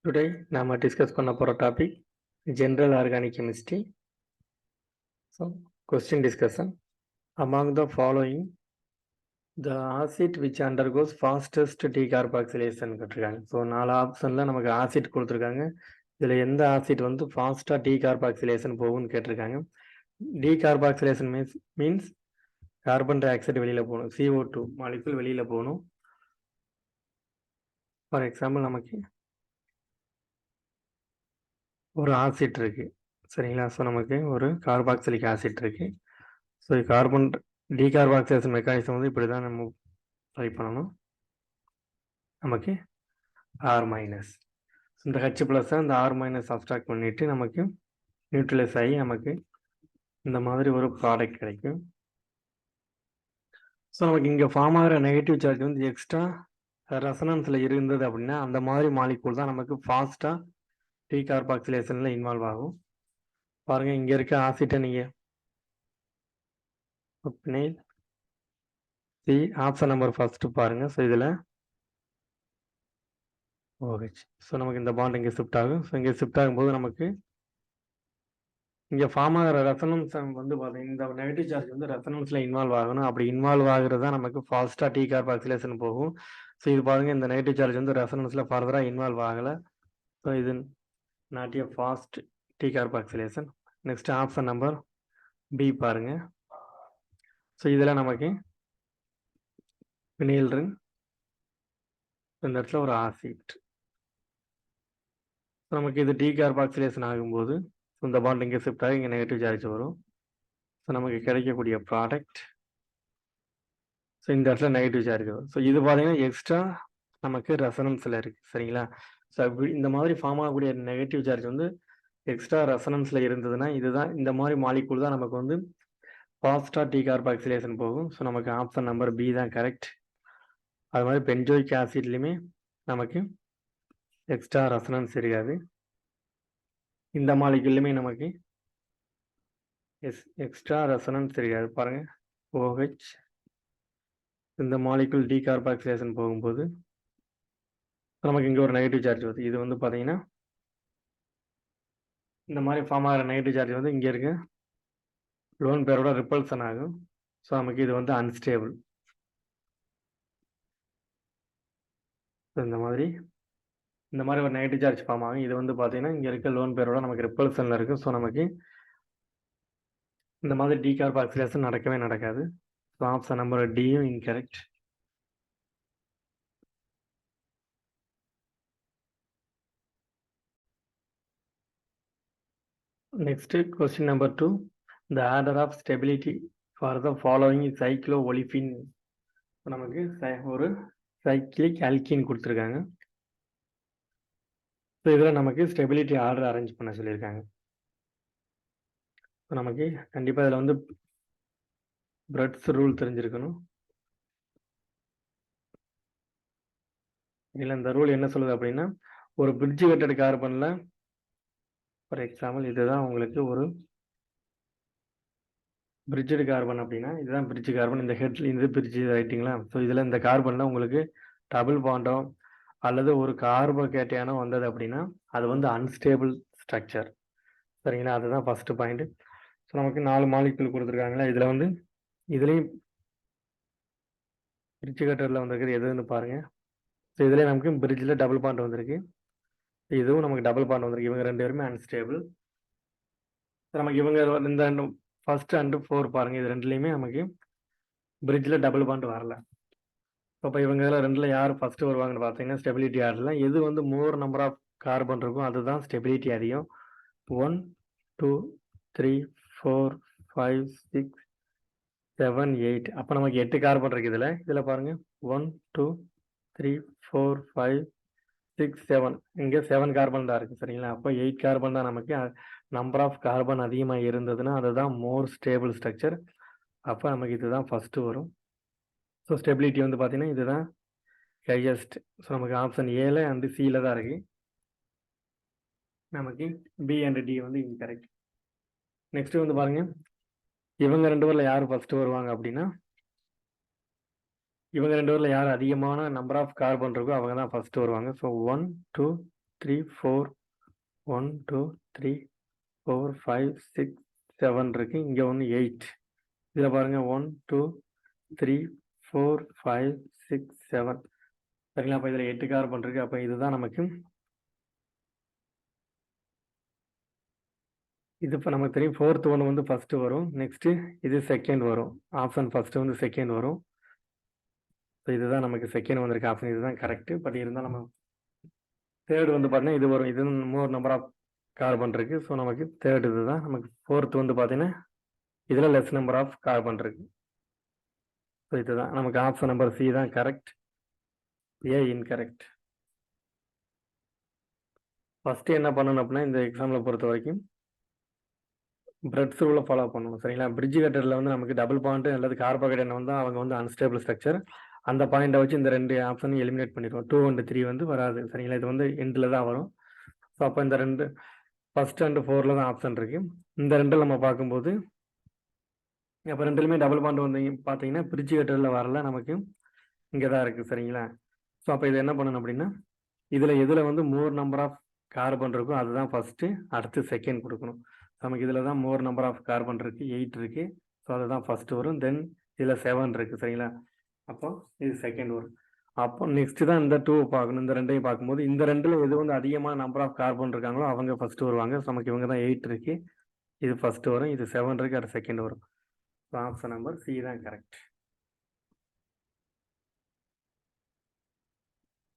Today நாம discuss பண்ண போற topic general organic chemistry. So question discussion. Among the following, the acid which undergoes fastest decarboxylation கேட்டிருக்காங்க. So 4 ஆப்ஷன்ல நமக்கு acid கொடுத்துருக்காங்க. இதில் எந்த ஆசிட் வந்து ஃபாஸ்ட்டாக டீகார்பாக்சிலேஷன் போகும்னு கேட்டிருக்காங்க. Decarboxylation means carbon di oxide வெளியில் போகணும், CO2 மாலிகுல் வெளியில் போகணும். ஃபார் எக்ஸாம்பிள் நமக்கு ஒரு ஆசிட் இருக்கு, சரிங்களா? ஸோ நமக்கு ஒரு கார்பாக்சிலிக் ஆசிட் இருக்கு. ஸோ கார்பன் டீகார்பாக்சிலேஷன் மெக்கானிசம் வந்து இப்படி தான் நம்ம ட்ரை பண்ணணும். நமக்கு R-, இந்த H+ அந்த R- சப்ஸ்ட்ராக்ட் பண்ணிட்டு நமக்கு நியூட்ரலைஸ் ஆகி நமக்கு இந்த மாதிரி ஒரு ப்ராடக்ட் கிடைக்கும். ஸோ நமக்கு இங்கே ஃபார்ம் ஆகிற நெகட்டிவ் சார்ஜ் வந்து எக்ஸ்ட்ரா ரெசனன்ஸில் இருந்தது அப்படின்னா அந்த மாதிரி மாலிகூல் தான் நமக்கு ஃபாஸ்ட்டாக டீகார்பாக்சிலேஷனில் இன்வால்வ் ஆகும். பாருங்கள், இங்கே இருக்க ஆசிட்டை நீங்கள் சி ஆப்ஷன் நம்பர் ஃபஸ்ட்டு பாருங்கள். ஸோ இதில் OH. ஸோ நமக்கு இந்த பாண்ட் இங்கே ஷிஃப்ட் ஆகும். ஸோ இங்கே ஷிஃப்ட் ஆகும்போது நமக்கு இங்கே ஃபார்ம் ஆகிற ரெசனன்ஸ் வந்து பார்த்தீங்கன்னா இந்த நெகட்டிவ் சார்ஜ் வந்து ரெசனன்ஸில் இன்வால்வ் ஆகணும். அப்படி இன்வால்வ் ஆகிறது தான் நமக்கு ஃபாஸ்ட்டாக டீகார்பாக்சிலேஷன் போகும். ஸோ இது பாருங்கள், இந்த நெகட்டிவ் சார்ஜ் வந்து ரெசனன்ஸில் ஃபர்தராக இன்வால்வ் ஆகலை. ஸோ இது not a fast decarboxylation. Next option number B பாருங்கள். ஸோ இதில் நமக்கு வினைல் ரிங், இந்த இடத்துல ஒரு ஆசிட். நமக்கு இது டீகார்பாக்சிலேஷன் ஆகும்போது இந்த பாண்ட் இங்கே ஷிஃப்ட் ஆகி இங்கே நெகட்டிவ் சார்ஜ் வரும். ஸோ நமக்கு கிடைக்கக்கூடிய ப்ராடக்ட், ஸோ இந்த இடத்துல நெகட்டிவ் சார்ஜ் வரும். ஸோ இது பார்த்தீங்கன்னா எக்ஸ்ட்ரா நமக்கு ரெசனன்ஸில் இருக்குது, சரிங்களா? ஸோ இந்த மாதிரி ஃபார்ம் ஆகக்கூடிய நெகட்டிவ் சார்ஜ் வந்து எக்ஸ்ட்ரா ரெசனன்ஸில் இருந்ததுன்னா இதுதான் இந்த மாதிரி மாலிகூல் தான் நமக்கு வந்து ஃபாஸ்ட்டாக டீகார்பாக்சிலேஷன் போகும். ஸோ நமக்கு ஆப்ஷன் நம்பர் பி தான் கரெக்ட். அது மாதிரி பென்ஜோயிக் ஆசிட்லையுமே நமக்கு எக்ஸ்ட்ரா ரெசனன்ஸ் இருக்காது. இந்த மாலிகுல்லுமே நமக்கு எக்ஸ்ட்ரா ரெசனன்ஸ் இருக்காது. பாருங்கள், OH இந்த மாலிகுல் டீகார்பாக்சிலேஷன் போகும்போது நமக்கு இங்கே ஒரு நெகட்டிவ் சார்ஜ் வருது. இது வந்து பார்த்தீங்கன்னா இந்த மாதிரி ஃபார்ம் ஆகிற நெகட்டிவ் சார்ஜ் வந்து இங்கே இருக்க லோன் பேரோட ரிப்பல்சன் ஆகும். ஸோ நமக்கு இது வந்து அன்ஸ்டேபிள். இந்த மாதிரி ஒரு நெகட்டிவ் சார்ஜ் ஃபார்ம் ஆகும். இது வந்து பார்த்தீங்கன்னா இங்கே இருக்க லோன் பேரோட நமக்கு ரிப்பல்சனில் இருக்குது. ஸோ நமக்கு இந்த மாதிரி டீகார்பாக்சிலேஷன் நடக்கவே நடக்காது. ஸோ ஆப்ஷன் நம்பர் டியும் incorrect. Next question number 2. The order of stability for the following cycloolefin. நமக்கு ஒரு சைக்ளிக் ஆல்கீன் கொடுத்துருக்காங்க. ஸோ இதில் நமக்கு ஸ்டெபிலிட்டி ஆர்டர் அரேஞ்ச் பண்ண சொல்லியிருக்காங்க. ஸோ நமக்கு கண்டிப்பாக இதில் வந்து பிரெட்ஸ் ரூல் தெரிஞ்சிருக்கணும். இல்லை, இந்த ரூல் என்ன சொல்லுது அப்படின்னா, ஒரு பிரிட்ஜ் கட்டட் கார்பனில் ஃபார் எக்ஸாம்பிள் இதுதான் உங்களுக்கு ஒரு பிரிட்ஜடு கார்பன் அப்படின்னா இதுதான் பிரிட்ஜ் கார்பன். இந்த ஹெட்ல இது பிரிட்ஜ் ரைட்டிங்களா? ஸோ இதில் இந்த கார்பனில் உங்களுக்கு டபுள் பாண்டோ அல்லது ஒரு கார்போகேட்டையானோ வந்தது அப்படின்னா அது வந்து அன்ஸ்டேபிள் ஸ்ட்ரக்சர், சரிங்களா? அதுதான் ஃபஸ்ட்டு பாயிண்ட். ஸோ நமக்கு 4 மாலிகுல் கொடுத்துருக்காங்களா, இதில் வந்து இதுலேயும் பிரிட்ஜ் கட்டரில் வந்திருக்குது எதுன்னு பாருங்கள். ஸோ இதில் நமக்கு பிரிட்ஜில் டபுள் பாண்ட் வந்திருக்கு, இதுவும் நமக்கு டபுள் பாண்ட் வந்திருக்கு. இவங்க 2 பேருமே அன்ஸ்டேபிள். நமக்கு இவங்க இந்த ஃபர்ஸ்ட் அண்டு 4 பாருங்கள், இது ரெண்டுலேயுமே நமக்கு பிரிட்ஜில் டபுள் பாண்ட் வரல. இப்போ இவங்க இதில் ரெண்டில் யார் ஃபஸ்ட்டு வருவாங்கன்னு பார்த்தீங்கன்னா ஸ்டெபிலிட்டி ஆர்டரில் எது வந்து மோர் நம்பர் ஆஃப் கார்பன் இருக்கும் அதுதான் ஸ்டெபிலிட்டி அதிகம். 1 2 3 4 5 6 7 8. அப்போ நமக்கு 8 கார்பன் இருக்குது இதில் பாருங்கள் 1 2 3 4 5 6 7. இங்கே 7 கார்பன் தான் இருக்குது, சரிங்களா? அப்போ 8 கார்பன் தான் நமக்கு நம்பர் ஆஃப் கார்பன் அதிகமாக இருந்ததுன்னா அதுதான் மோர் ஸ்டேபிள் ஸ்ட்ரக்சர். அப்போ நமக்கு இதுதான் ஃபஸ்ட்டு வரும். ஸோ ஸ்டெபிலிட்டி வந்து பார்த்தீங்கன்னா இதுதான் ஹையஸ்ட். ஸோ நமக்கு ஆப்ஷன் ஏல அண்டு சியில் தான் இருக்குது. நமக்கு பி அண்ட் டி வந்து இன்கரெக்ட். நெக்ஸ்ட்டு வந்து பாருங்கள், இவங்க 2 பேரில் யார் ஃபஸ்ட்டு வருவாங்க அப்படின்னா இவங்க 2 பேரில் யார் அதிகமான நம்பர் ஆஃப் கார்பன் இருக்கோ அவங்க தான் ஃபஸ்ட்டு வருவாங்க. ஸோ 1 2 3 4 1 2 3 4 5 6 7 இருக்கு. இங்கே ஒன்று 8. இதில் பாருங்கள் 1 2 3 4 5 6 7 சரிங்களா. அப்போ இதில் 8 கார்பன் இருக்கு. அப்போ இதுதான் நமக்கு இது இப்போ நமக்கு தெரியும். 4th ஒன்று வந்து ஃபஸ்ட்டு வரும். நெக்ஸ்ட்டு இது செகண்ட் வரும். ஆப்ஷன் ஃபஸ்ட்டு வந்து செகண்ட் வரும். ஸோ இதுதான் நமக்கு செகண்ட் வந்திருக்கு ஆப்ஷன். இதுதான் கரெக்டு. பட் இருந்தால் நம்ம தேர்டு வந்து பார்த்தீங்கன்னா இது வரும். இது மோர் நம்பர் ஆஃப் கார்பன் இருக்குது. ஸோ நமக்கு தேர்டு இது தான். நமக்கு 4th வந்து பார்த்தீங்கன்னா இதில் லெஸ் நம்பர் ஆஃப் கார்பன் இருக்கு. ஸோ இதுதான் நமக்கு ஆப்ஷன் நம்பர் சி தான் கரெக்ட். ஏ இன்கரெக்ட். ஃபஸ்ட்டு என்ன பண்ணணும் அப்படின்னா இந்த எக்ஸாமில் பொறுத்த வரைக்கும் பிரெட்ஸ் ரூலை ஃபாலோ பண்ணணும் சரிங்களா. பிரிட்ஜ் கட்டரில் வந்து நமக்கு டபுள் பாயிண்ட் அல்லது கார்போஹைட்ரேட் வந்து அவங்க வந்து அன்ஸ்டேபிள் ஸ்ட்ரக்சர். அந்த பாயிண்டை வச்சு இந்த 2 ஆப்ஷனையும் எலிமினேட் பண்ணிடுவோம். 2 and 3 வந்து வராது சரிங்களா. இது வந்து எண்டில் தான் வரும். ஸோ அப்போ இந்த 2 ஃபஸ்ட் அண்ட் 4ல் தான் ஆப்ஷன் இருக்குது. இந்த 2 நம்ம பார்க்கும்போது அப்போ 2லுமே டபுள் பாயிண்ட் வந்து பார்த்தீங்கன்னா பிரிட்ஜ் கட்டரில் வரல, நமக்கு இங்கே தான் இருக்குது சரிங்களா. ஸோ அப்போ இது என்ன பண்ணணும் அப்படின்னா இதில் வந்து மோர் நம்பர் ஆஃப் கார்பன் இருக்கும், அதுதான் ஃபஸ்ட்டு. அடுத்து செகண்ட் கொடுக்கணும். நமக்கு இதில் தான் மோர் நம்பர் ஆஃப் கார்பன் இருக்குது, 8 இருக்குது. ஸோ அதுதான் ஃபஸ்ட்டு வரும். தென் இதில் 7 இருக்குது சரிங்களா. அப்போ இது செகண்ட் வரும். அப்போ நெக்ஸ்ட்டு தான் இந்த 2 பார்க்கணும். இந்த 2ஐயும் பார்க்கும்போது இந்த 2ல் எது வந்து அதிகமான நம்பர் ஆஃப் கார்பன் இருக்காங்களோ அவங்க ஃபஸ்ட்டு வருவாங்க. ஸோ நமக்கு இவங்க தான் 8 இருக்குது, இது ஃபஸ்ட்டு வரும். இது 7 இருக்குது, அது செகண்ட் வரும். ஸோ ஆப்ஷன் நம்பர் சி தான் கரெக்ட்.